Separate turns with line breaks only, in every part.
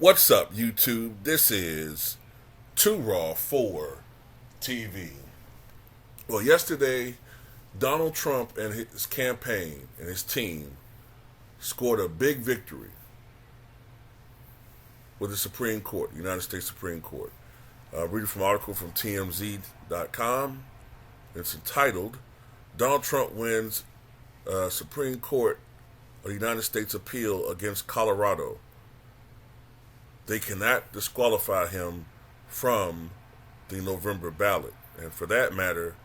What's up, YouTube? This is Too Raw for TV. Well, yesterday, Donald Trump and his campaign and his team scored a big victory with the Supreme Court, the United States Supreme Court. Reading from an article from TMZ.com. It's entitled, Donald Trump Wins Supreme Court of the United States Appeal Against Colorado. They cannot disqualify him from the November ballot. And for that matter,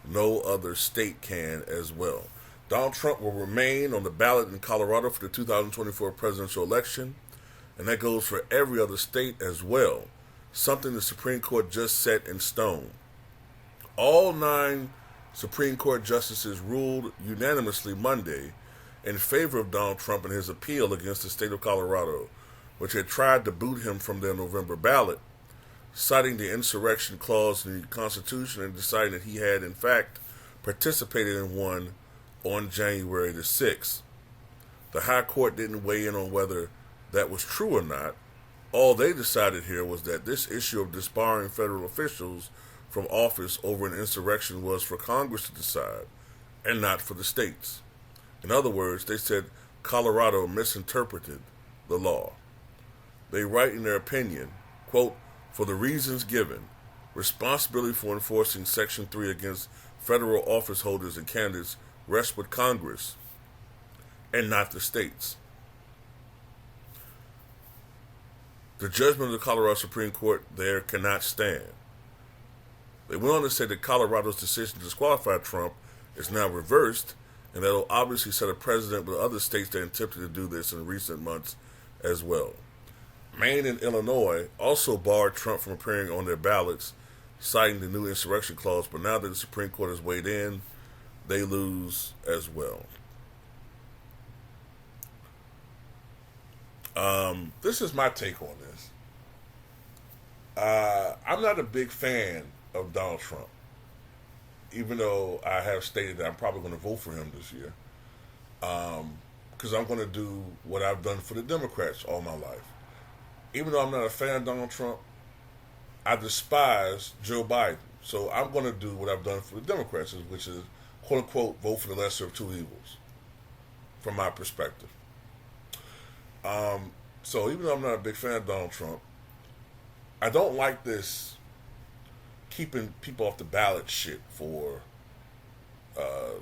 no other state can as well. Donald Trump will remain on the ballot in Colorado for the 2024 presidential election, and that goes for every other state as well, something the Supreme Court just set in stone. All 9 Supreme Court justices ruled unanimously Monday in favor of Donald Trump and his appeal against the state of Colorado, which had tried to boot him from their November ballot, citing the insurrection clause in the Constitution and deciding that he had, in fact, participated in one on January the 6th. The High Court didn't weigh in on whether that was true or not. All they decided here was that this issue of disbarring federal officials from office over an insurrection was for Congress to decide, and not for the states. In other words, they said Colorado misinterpreted the law. They write in their opinion, quote, for the reasons given, responsibility for enforcing Section 3 against federal office holders and candidates rests with Congress and not the states. The judgment of the Colorado Supreme Court there cannot stand. They went on to say that Colorado's decision to disqualify Trump is now reversed, and that will obviously set a precedent with other states that attempted to do this in recent months as well. Maine and Illinois also barred Trump from appearing on their ballots, citing the new insurrection clause, but now that the Supreme Court has weighed in, they lose as well. This is my take on this. I'm not a big fan of Donald Trump, even though I have stated that I'm probably going to vote for him this year, because I'm going to do what I've done for the Democrats all my life. Even though I'm not a fan of Donald Trump, I despise Joe Biden. So I'm going to do what I've done for the Democrats, which is, quote unquote, vote for the lesser of two evils, from my perspective. So even though I'm not a big fan of Donald Trump, I don't like this keeping people off the ballot shit for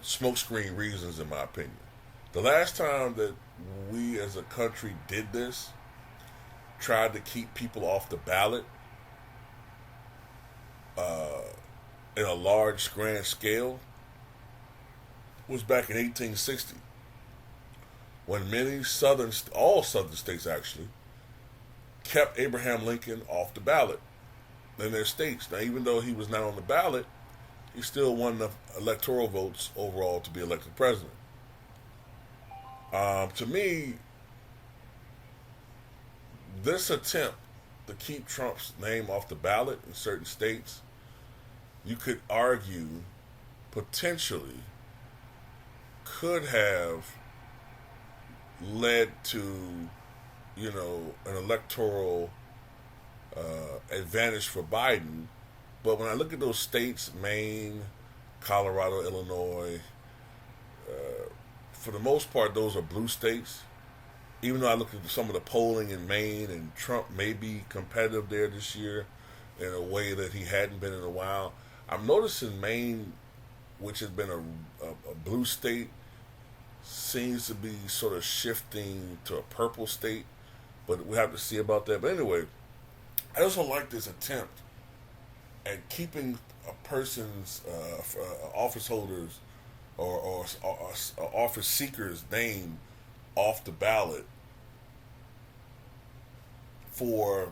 smokescreen reasons, in my opinion. The last time that we as a country did this, tried to keep people off the ballot in a large, grand scale, was back in 1860, when all southern states actually, kept Abraham Lincoln off the ballot in their states. Now, even though he was not on the ballot, he still won enough electoral votes overall to be elected president. To me, this attempt to keep Trump's name off the ballot in certain states, you could argue, potentially could have led to, an electoral advantage for Biden. But when I look at those states, Maine, Colorado, Illinois, for the most part, those are blue states. Even though I look at some of the polling in Maine, and Trump may be competitive there this year in a way that he hadn't been in a while, I'm noticing Maine, which has been a blue state, seems to be sort of shifting to a purple state, but we have to see about that. But anyway, I also like this attempt at keeping a person's office holders or office seekers' name off the ballot for,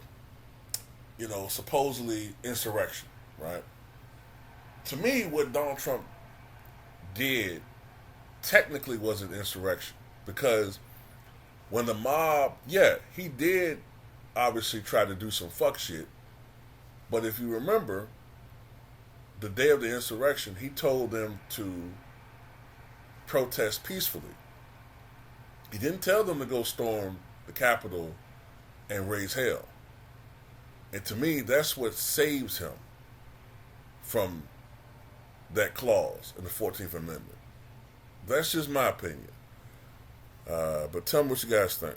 supposedly insurrection, right? To me, what Donald Trump did technically was an insurrection, because when the mob, he did obviously try to do some fuck shit, but if you remember, the day of the insurrection, he told them to protest peacefully. He didn't tell them to go storm the Capitol and raise hell. And to me, that's what saves him from that clause in the 14th Amendment. That's just my opinion. But tell me what you guys think.